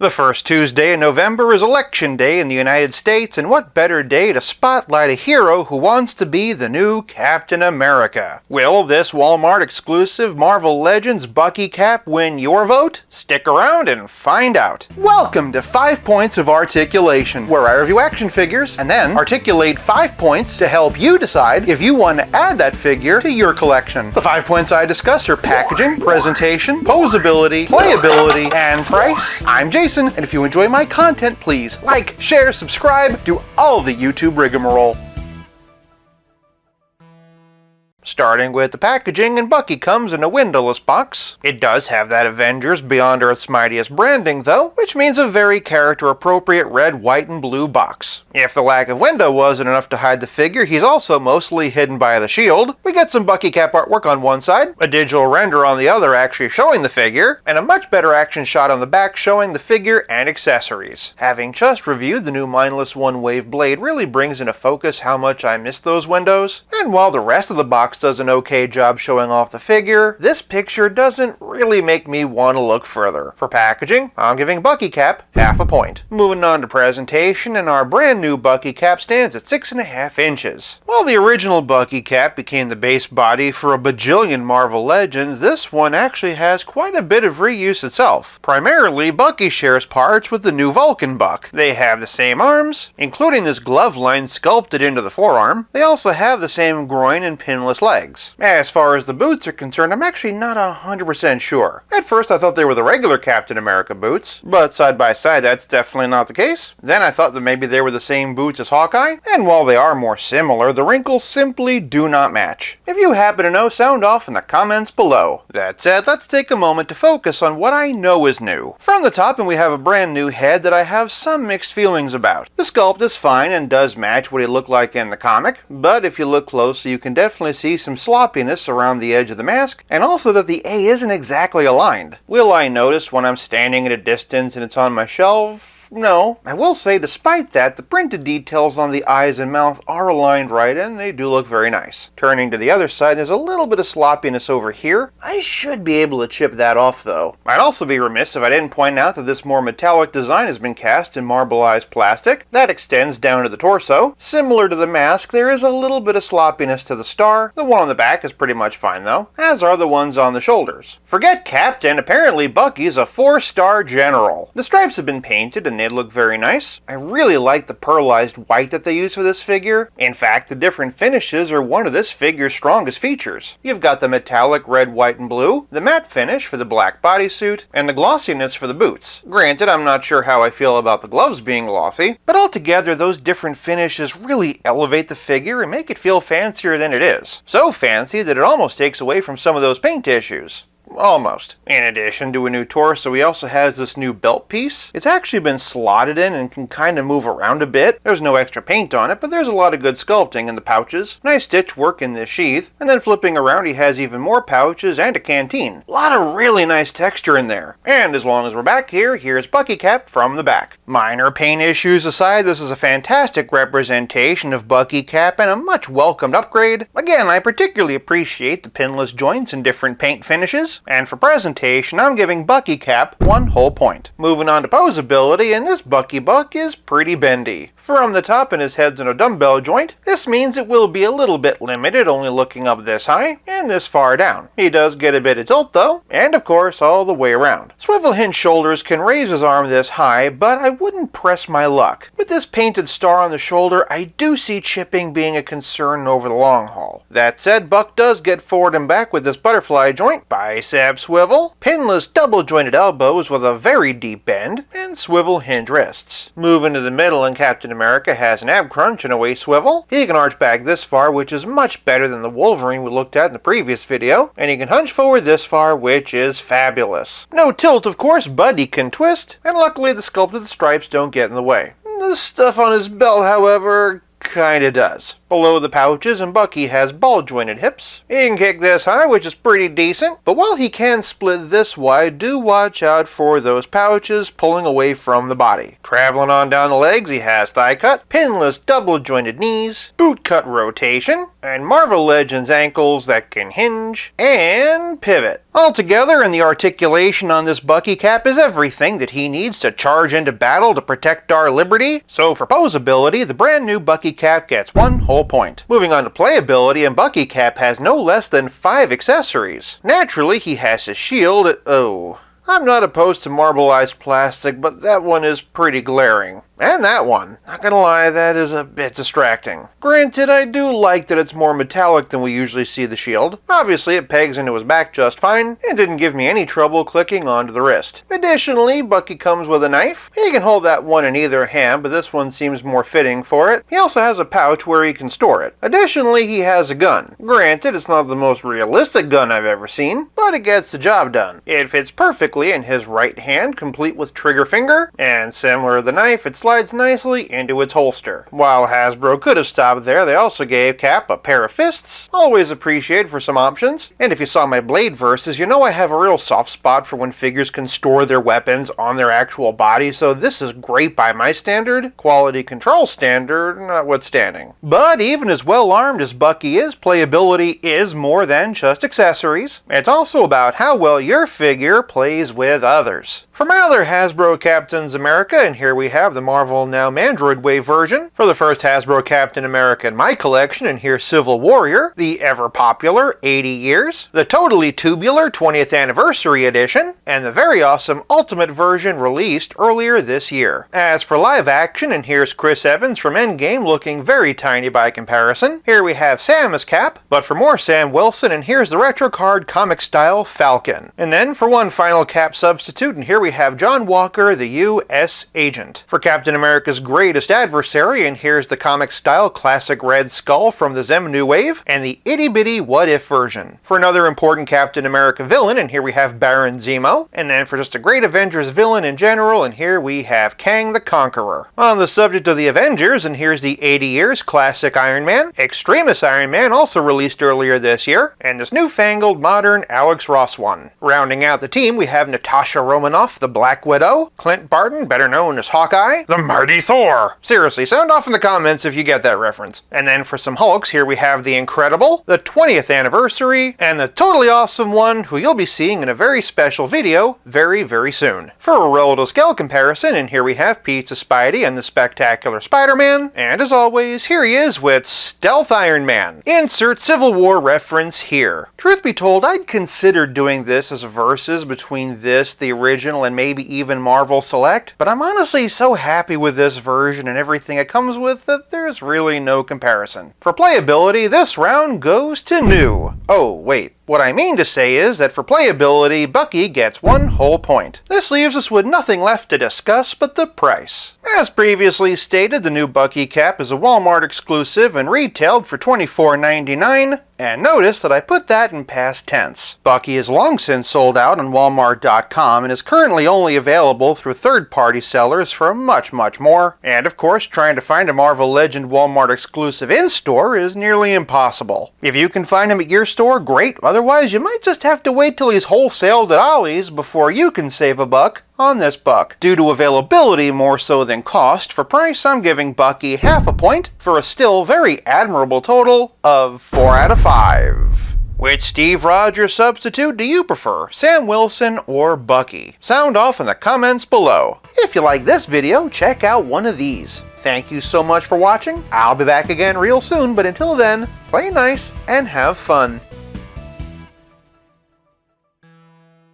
The first Tuesday in November is Election Day in the United States, and what better day to spotlight a hero who wants to be the new Captain America? Will this Walmart exclusive Marvel Legends Bucky cap win your vote? Stick around and find out. Welcome to 5 Points of Articulation, where I review action figures and then articulate 5 points to help you decide if you want to add that figure to your collection. The 5 points I discuss are packaging, presentation, posability, playability, and price. I'm Jason, and if you enjoy my content, please like, share, subscribe, do all the YouTube rigmarole. Starting with the packaging, and Bucky comes in a windowless box. It does have that Avengers Beyond Earth's Mightiest branding though, which means a very character-appropriate red, white, and blue box. If the lack of window wasn't enough to hide the figure, he's also mostly hidden by the shield. We get some Bucky cap artwork on one side, a digital render on the other actually showing the figure, and a much better action shot on the back showing the figure and accessories. Having just reviewed the new Mindless One-Wave blade really brings into focus how much I miss those windows, and while the rest of the box does an okay job showing off the figure, this picture doesn't really make me want to look further. For packaging, I'm giving Bucky cap half a point. Moving on to presentation, and our brand new Bucky cap stands at 6.5 inches. While the original Bucky cap became the base body for a bajillion Marvel Legends, this one actually has quite a bit of reuse itself. Primarily, Bucky shares parts with the new Vulcan Buck. They have the same arms, including this glove line sculpted into the forearm. They also have the same groin and pinless legs. As far as the boots are concerned, I'm actually not 100% sure. At first I thought they were the regular Captain America boots, but side by side that's definitely not the case. Then I thought that maybe they were the same boots as Hawkeye, and while they are more similar, the wrinkles simply do not match. If you happen to know, sound off in the comments below. That said, let's take a moment to focus on what I know is new. From the top, and we have a brand new head that I have some mixed feelings about. The sculpt is fine and does match what he looked like in the comic, but if you look closely you can definitely see some sloppiness around the edge of the mask, and also that the A isn't exactly aligned. Will I notice when I'm standing at a distance and it's on my shelf? No. I will say, despite that, the printed details on the eyes and mouth are aligned right, and they do look very nice. Turning to the other side, there's a little bit of sloppiness over here. I should be able to chip that off though. I'd also be remiss if I didn't point out that this more metallic design has been cast in marbleized plastic that extends down to the torso. Similar to the mask, there is a little bit of sloppiness to the star. The one on the back is pretty much fine though, as are the ones on the shoulders. Forget Captain, apparently Bucky's a 4-star general. The stripes have been painted and they look very nice. I really like the pearlized white that they use for this figure. In fact, the different finishes are one of this figure's strongest features. You've got the metallic red, white, and blue, the matte finish for the black bodysuit, and the glossiness for the boots. Granted, I'm not sure how I feel about the gloves being glossy, but altogether those different finishes really elevate the figure and make it feel fancier than it is. So fancy that it almost takes away from some of those paint issues. Almost. In addition to a new torso, he also has this new belt piece. It's actually been slotted in and can kind of move around a bit. There's no extra paint on it, but there's a lot of good sculpting in the pouches. Nice stitch work in this sheath. And then flipping around, he has even more pouches and a canteen. A lot of really nice texture in there. And as long as we're back here, here's Bucky cap from the back. Minor paint issues aside, this is a fantastic representation of Bucky cap and a much welcomed upgrade. Again, I particularly appreciate the pinless joints and different paint finishes. And for presentation, I'm giving Bucky cap 1 whole point. Moving on to posability, and this Bucky Buck is pretty bendy. From the top, and his head's in a dumbbell joint, this means it will be a little bit limited, only looking up this high and this far down. He does get a bit of tilt though, and of course all the way around. Swivel hinge shoulders can raise his arm this high, but I wouldn't press my luck. With this painted star on the shoulder, I do see chipping being a concern over the long haul. That said, Buck does get forward and back with this butterfly joint, bicep swivel, pinless double-jointed elbows with a very deep bend, and swivel hinge wrists. Moving to the middle, and Captain America has an ab crunch and a waist swivel. He can arch back this far, which is much better than the Wolverine we looked at in the previous video, and he can hunch forward this far, which is fabulous. No tilt, of course, but he can twist, and luckily the sculpt of the stripes don't get in the way. The stuff on his belt, however, kinda does. below the pouches, and Bucky has ball-jointed hips. He can kick this high, which is pretty decent, but while he can split this wide, do watch out for those pouches pulling away from the body. Traveling on down the legs, he has thigh cut, pinless double-jointed knees, boot cut rotation, and Marvel Legends ankles that can hinge and pivot. Altogether, and the articulation on this Bucky cap is everything that he needs to charge into battle to protect our liberty. So for posability, the brand new Bucky cap gets 1 whole point. Moving on to playability, and Bucky cap has no less than 5 accessories. Naturally, he has his shield. I'm not opposed to marbleized plastic, but that one is pretty glaring. And that one. Not gonna lie, that is a bit distracting. Granted, I do like that it's more metallic than we usually see the shield. Obviously, it pegs into his back just fine, and didn't give me any trouble clicking onto the wrist. Additionally, Bucky comes with a knife. He can hold that one in either hand, but this one seems more fitting for it. He also has a pouch where he can store it. Additionally, he has a gun. Granted, it's not the most realistic gun I've ever seen, but it gets the job done. It fits perfectly in his right hand, complete with trigger finger, and similar to the knife, it slides nicely into its holster. While Hasbro could have stopped there, they also gave Cap a pair of fists. Always appreciated for some options. And if you saw my Blade verses, you know I have a real soft spot for when figures can store their weapons on their actual body, so this is great by my standard, quality control standard notwithstanding. But even as well armed as Bucky is, playability is more than just accessories. It's also about how well your figure plays with others. For my other Hasbro Captains America, and here we have the Marvel Now Mandroid Wave version. For the first Hasbro Captain America in my collection, and here's Civil Warrior, the ever-popular 80 Years, the totally tubular 20th Anniversary Edition, and the very awesome Ultimate version released earlier this year. As for live action, and here's Chris Evans from Endgame looking very tiny by comparison. Here we have Sam as Cap, but for more Sam Wilson, and here's the retro card comic style Falcon. And then for one final Cap substitute, and here we have John Walker, the U.S. Agent. For Captain America's greatest adversary, and here's the comic style classic Red Skull from the Zem New Wave, and the itty bitty What If version. For another important Captain America villain, and here we have Baron Zemo. And then for just a great Avengers villain in general, and here we have Kang the Conqueror. On the subject of the Avengers, and here's the 80 Years classic Iron Man, Extremis Iron Man also released earlier this year, and this newfangled modern Alex Ross one. Rounding out the team, we have Natasha Romanoff, the Black Widow, Clint Barton, better known as Hawkeye, the Mighty Thor. Seriously, sound off in the comments if you get that reference. And then for some Hulks, here we have the Incredible, the 20th Anniversary, and the totally awesome one who you'll be seeing in a very special video very, very soon. For a roll-to-scale comparison, and here we have Pizza Spidey and the Spectacular Spider-Man, and as always, here he is with Stealth Iron Man. Insert Civil War reference here. Truth be told, I'd considered doing this as a versus between this, the original, and maybe even Marvel Select, but I'm honestly so happy with this version and everything it comes with that there's really no comparison. For playability, this round goes to new. Oh, wait. What I mean to say is that for playability, Bucky gets 1 whole point. This leaves us with nothing left to discuss but the price. As previously stated, the new Bucky cap is a Walmart exclusive and retailed for $24.99, and notice that I put that in past tense. Bucky is long since sold out on Walmart.com and is currently only available through third-party sellers for much, much more. And of course, trying to find a Marvel Legend Walmart exclusive in-store is nearly impossible. If you can find him at your store, great. Otherwise, you might just have to wait till he's wholesaled at Ollie's before you can save a buck on this buck. Due to availability more so than cost, for price I'm giving Bucky half a point for a still very admirable total of 4 out of 5. Which Steve Rogers substitute do you prefer, Sam Wilson or Bucky? Sound off in the comments below. If you like this video, check out one of these. Thank you so much for watching. I'll be back again real soon, but until then, play nice and have fun.